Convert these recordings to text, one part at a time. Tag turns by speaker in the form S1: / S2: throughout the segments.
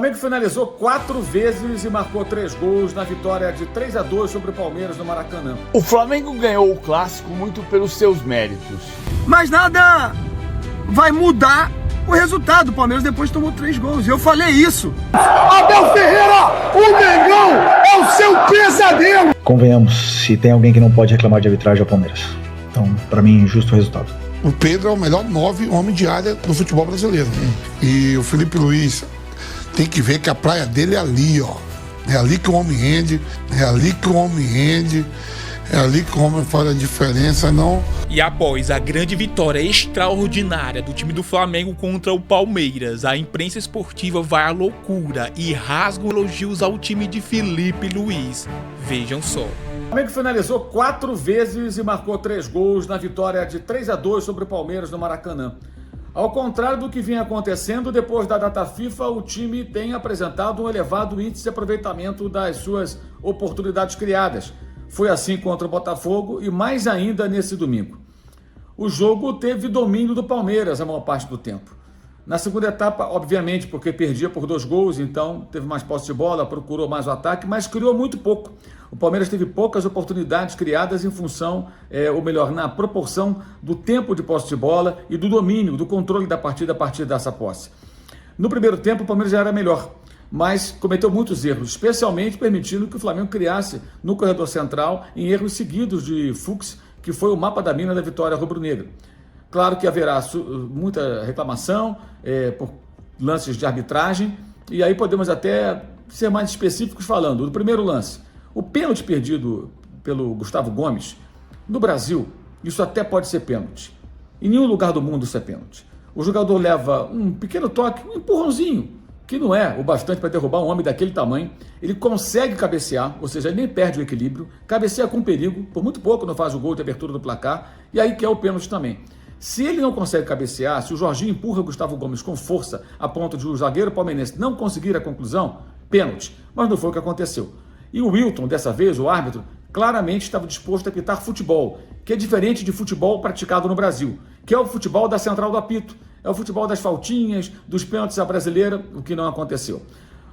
S1: O Flamengo finalizou 4 vezes e marcou 3 gols na vitória de 3-2 sobre o Palmeiras no Maracanã.
S2: O Flamengo ganhou o clássico muito pelos seus méritos.
S3: Mas nada vai mudar o resultado. O Palmeiras depois tomou 3 gols. Eu falei isso.
S4: Abel Ferreira, o Mengão é o seu pesadelo.
S5: Convenhamos, se tem alguém que não pode reclamar de arbitragem é o Palmeiras. Então, pra mim, justo o resultado.
S4: O Pedro é o melhor 9 homem de área do futebol brasileiro. E o Felipe Luiz tem que ver que a praia dele é ali, ó. É ali que o homem rende, é ali que o homem rende, é ali que o homem faz a diferença, não.
S6: E após a grande vitória extraordinária do time do Flamengo contra o Palmeiras, a imprensa esportiva vai à loucura e rasga elogios ao time de Felipe Luiz. Vejam só.
S1: O Flamengo finalizou 4 vezes e marcou 3 gols na vitória de 3-2 sobre o Palmeiras no Maracanã. Ao contrário do que vinha acontecendo, depois da data FIFA, o time tem apresentado um elevado índice de aproveitamento das suas oportunidades criadas. Foi assim contra o Botafogo e mais ainda nesse domingo. O jogo teve domínio do Palmeiras a maior parte do tempo. Na segunda etapa, obviamente, porque perdia por 2 gols, então teve mais posse de bola, procurou mais o ataque, mas criou muito pouco. O Palmeiras teve poucas oportunidades criadas em função, ou melhor, na proporção do tempo de posse de bola e do domínio, do controle da partida a partir dessa posse. No primeiro tempo, o Palmeiras já era melhor, mas cometeu muitos erros, especialmente permitindo que o Flamengo criasse no corredor central em erros seguidos de Fux, que foi o mapa da mina da vitória rubro-negra. Claro que haverá muita reclamação por lances de arbitragem, e aí podemos até ser mais específicos falando. Do primeiro lance, o pênalti perdido pelo Gustavo Gomes, no Brasil, isso até pode ser pênalti. Em nenhum lugar do mundo isso é pênalti. O jogador leva um pequeno toque, um empurrãozinho, que não é o bastante para derrubar um homem daquele tamanho. Ele consegue cabecear, ou seja, ele nem perde o equilíbrio, cabeceia com perigo, por muito pouco não faz o gol de abertura do placar, e aí que é o pênalti também. Se ele não consegue cabecear, se o Jorginho empurra o Gustavo Gomes com força a ponto de o zagueiro palmeirense não conseguir a conclusão, pênalti. Mas não foi o que aconteceu. E o Wilton, dessa vez, o árbitro, claramente estava disposto a apitar futebol, que é diferente de futebol praticado no Brasil, que é o futebol da central do apito, é o futebol das faltinhas, dos pênaltis à brasileira, o que não aconteceu.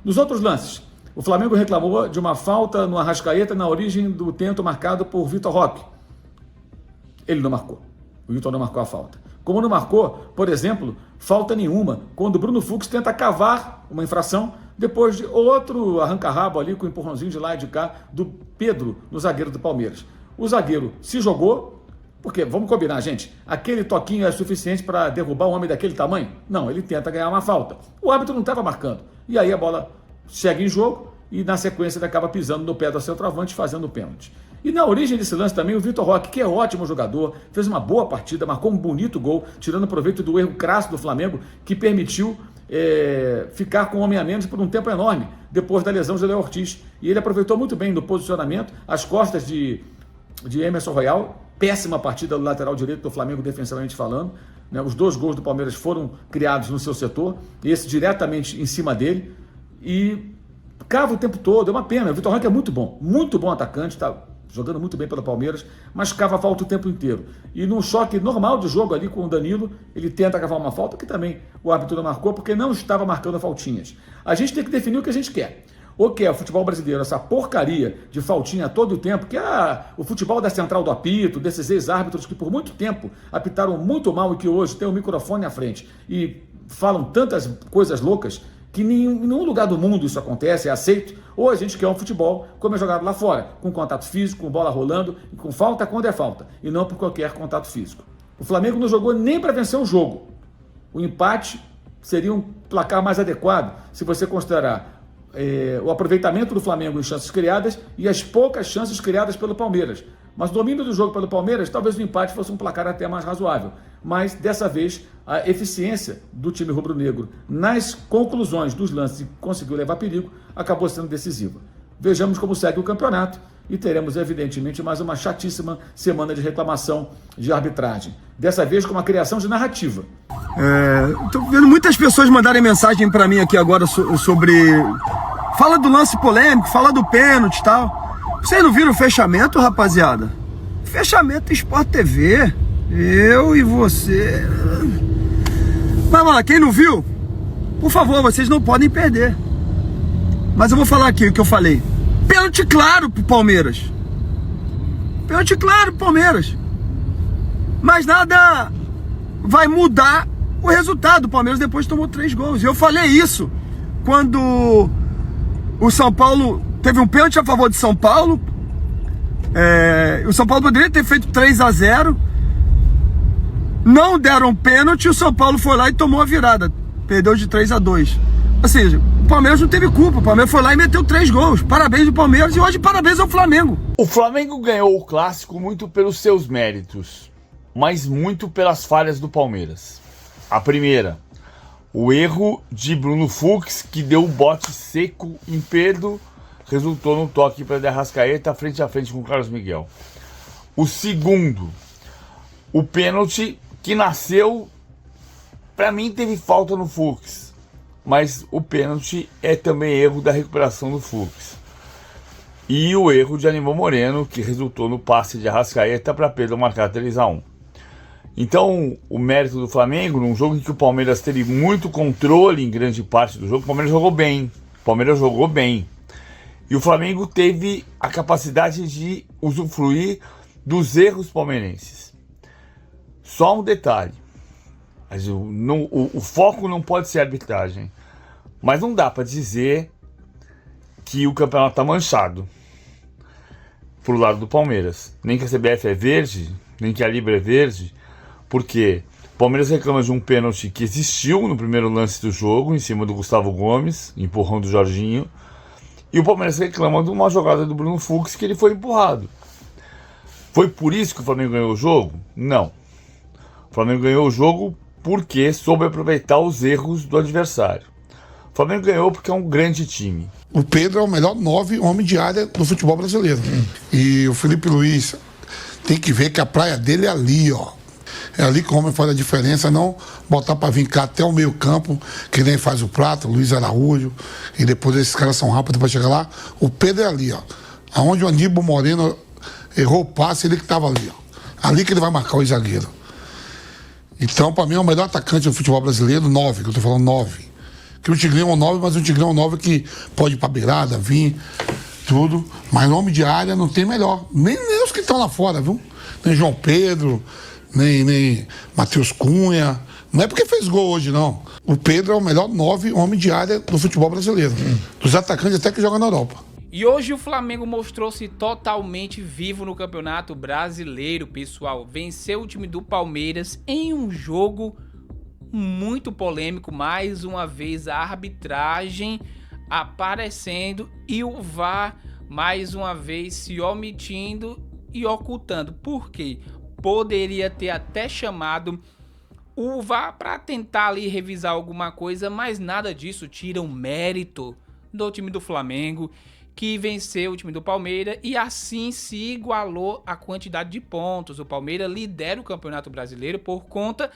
S1: Nos outros lances, o Flamengo reclamou de uma falta no Arrascaeta na origem do tento marcado por Vitor Roque. Ele não marcou. O Wilton não marcou a falta. Como não marcou, por exemplo, falta nenhuma quando o Bruno Fux tenta cavar uma infração depois de outro arranca-rabo ali com o empurrãozinho de lá e de cá do Pedro, no zagueiro do Palmeiras. O zagueiro se jogou, porque, vamos combinar, gente, aquele toquinho é suficiente para derrubar um homem daquele tamanho? Não, ele tenta ganhar uma falta. O árbitro não estava marcando. E aí a bola segue em jogo e na sequência ele acaba pisando no pé do centroavante fazendo o pênalti. E na origem desse lance também o Vitor Roque, que é ótimo jogador, fez uma boa partida, marcou um bonito gol, tirando proveito do erro crasso do Flamengo, que permitiu ficar com um homem a menos por um tempo enorme, depois da lesão de Léo Ortiz. E ele aproveitou muito bem no posicionamento, as costas de Emerson Royal, péssima partida do lateral direito do Flamengo defensivamente falando, né? Os 2 gols do Palmeiras foram criados no seu setor, esse diretamente em cima dele, e cava o tempo todo, é uma pena. O Vitor Roque é muito bom atacante, está jogando muito bem pelo Palmeiras, mas cava a falta o tempo inteiro. E num choque normal de jogo ali com o Danilo, ele tenta cavar uma falta que também o árbitro não marcou, porque não estava marcando faltinhas. A gente tem que definir o que a gente quer. O que é o futebol brasileiro, essa porcaria de faltinha todo o tempo, que é o futebol da central do apito, desses ex-árbitros que por muito tempo apitaram muito mal e que hoje tem o microfone à frente e falam tantas coisas loucas que em nenhum lugar do mundo isso acontece, é aceito, ou a gente quer um futebol como é jogado lá fora, com contato físico, com bola rolando, e com falta quando é falta, e não por qualquer contato físico. O Flamengo não jogou nem para vencer o jogo. O empate seria um placar mais adequado, se você considerar o aproveitamento do Flamengo em chances criadas e as poucas chances criadas pelo Palmeiras. Mas o domínio do jogo pelo Palmeiras, talvez o empate fosse um placar até mais razoável. Mas, dessa vez, a eficiência do time rubro-negro nas conclusões dos lances e conseguiu levar perigo, acabou sendo decisiva. Vejamos como segue o campeonato e teremos, evidentemente, mais uma chatíssima semana de reclamação de arbitragem. Dessa vez com uma criação de narrativa.
S3: Estou vendo muitas pessoas mandarem mensagem para mim aqui agora sobre... Fala do lance polêmico, fala do pênalti e tal. Vocês não viram o fechamento, rapaziada? Fechamento Sport TV. Eu e você. Mas, mano, quem não viu, por favor, vocês não podem perder. Mas eu vou falar aqui o que eu falei. Pênalti claro pro Palmeiras. Pênalti claro pro Palmeiras. Mas nada vai mudar o resultado. O Palmeiras depois tomou 3 gols. E eu falei isso quando o São Paulo teve um pênalti a favor de São Paulo. O São Paulo poderia ter feito 3-0. Não deram pênalti e o São Paulo foi lá e tomou a virada. Perdeu de 3-2. Ou seja, o Palmeiras não teve culpa. O Palmeiras foi lá e meteu 3 gols. Parabéns ao Palmeiras e hoje parabéns ao Flamengo.
S2: O Flamengo ganhou o clássico muito pelos seus méritos, mas muito pelas falhas do Palmeiras. A primeira, o erro de Bruno Fux, que deu o bote seco em Pedro, resultou no toque para De Arrascaeta frente a frente com o Carlos Miguel. O segundo, o pênalti que nasceu, para mim teve falta no Fux, mas o pênalti é também erro da recuperação do Fux. E o erro de Aníbal Moreno, que resultou no passe de Arrascaeta para Pedro marcar 3-1. Então, o mérito do Flamengo, num jogo em que o Palmeiras teve muito controle em grande parte do jogo, o Palmeiras jogou bem. E o Flamengo teve a capacidade de usufruir dos erros palmeirenses. Só um detalhe, o foco não pode ser a arbitragem, mas não dá para dizer que o campeonato está manchado pro lado do Palmeiras. Nem que a CBF é verde, nem que a Libra é verde, porque o Palmeiras reclama de um pênalti que existiu no primeiro lance do jogo, em cima do Gustavo Gomes, empurrão do Jorginho, e o Palmeiras reclama de uma jogada do Bruno Fux que ele foi empurrado. Foi por isso que o Flamengo ganhou o jogo? Não. O Flamengo ganhou o jogo porque soube aproveitar os erros do adversário. O Flamengo ganhou porque é um grande time.
S4: O Pedro é o melhor 9 homem de área do futebol brasileiro. E o Felipe Luiz tem que ver que a praia dele é ali, ó. É ali que o homem faz a diferença, não botar para vir cá até o meio campo, que nem faz o Prata, Luiz Araújo, e depois esses caras são rápidos para chegar lá. O Pedro é ali, ó. Aonde o Aníbal Moreno errou o passe, ele que estava ali, ó. Ali que ele vai marcar o zagueiro. Então, para mim, é o melhor atacante do futebol brasileiro, 9, que eu tô falando 9. Que o Tigrão é um 9, mas o Tigrão é um 9 que pode ir pra beirada, vir, tudo. Mas nome de área não tem melhor. Nem os que estão lá fora, viu? Nem João Pedro, nem Matheus Cunha. Não é porque fez gol hoje, não. O Pedro é o melhor 9 homem de área do futebol brasileiro. Dos atacantes até que joga na Europa.
S6: E hoje o Flamengo mostrou-se totalmente vivo no Campeonato Brasileiro, pessoal. Venceu o time do Palmeiras em um jogo muito polêmico. Mais uma vez a arbitragem aparecendo e o VAR mais uma vez se omitindo e ocultando. Por quê? Poderia ter até chamado o VAR para tentar ali revisar alguma coisa, mas nada disso tira o mérito do time do Flamengo, que venceu o time do Palmeiras e assim se igualou a quantidade de pontos. O Palmeiras lidera o Campeonato Brasileiro por conta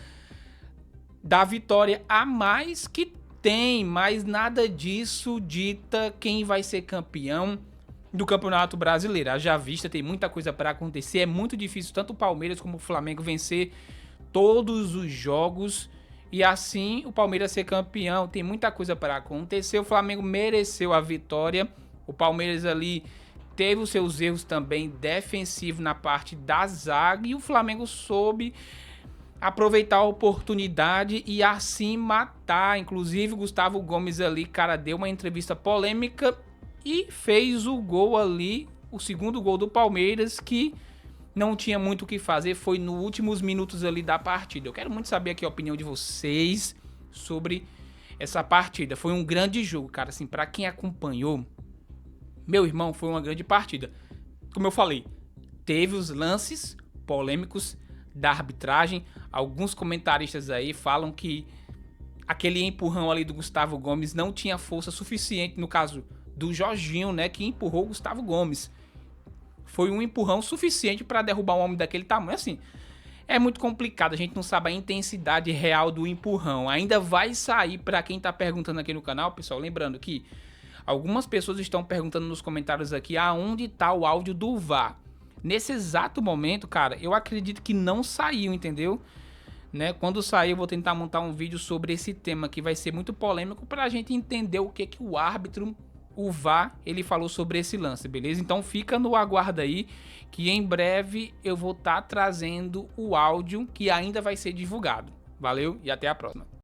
S6: da vitória a mais que tem, mas nada disso dita quem vai ser campeão do Campeonato Brasileiro. Já vista, tem muita coisa para acontecer, é muito difícil tanto o Palmeiras como o Flamengo vencer todos os jogos e assim o Palmeiras ser campeão. Tem muita coisa para acontecer, o Flamengo mereceu a vitória. O Palmeiras ali teve os seus erros também defensivos na parte da zaga e o Flamengo soube aproveitar a oportunidade e assim matar. Inclusive o Gustavo Gomes ali, cara, deu uma entrevista polêmica e fez o gol ali, o segundo gol do Palmeiras, que não tinha muito o que fazer, foi nos últimos minutos ali da partida. Eu quero muito saber aqui a opinião de vocês sobre essa partida. Foi um grande jogo, cara, assim, pra quem acompanhou, meu irmão, foi uma grande partida. Como eu falei, teve os lances polêmicos da arbitragem. Alguns comentaristas aí falam que aquele empurrão ali do Gustavo Gomes não tinha força suficiente, no caso do Jorginho, né, que empurrou o Gustavo Gomes. Foi um empurrão suficiente para derrubar um homem daquele tamanho. Assim, é muito complicado, a gente não sabe a intensidade real do empurrão. Ainda vai sair, para quem tá perguntando aqui no canal, pessoal, lembrando que algumas pessoas estão perguntando nos comentários aqui aonde tá o áudio do VAR. Nesse exato momento, cara, eu acredito que não saiu, entendeu? Né? Quando sair, eu vou tentar montar um vídeo sobre esse tema que vai ser muito polêmico pra gente entender o que o árbitro o VAR, ele falou sobre esse lance, beleza? Então fica no aguardo aí, que em breve eu vou estar trazendo o áudio que ainda vai ser divulgado. Valeu e até a próxima.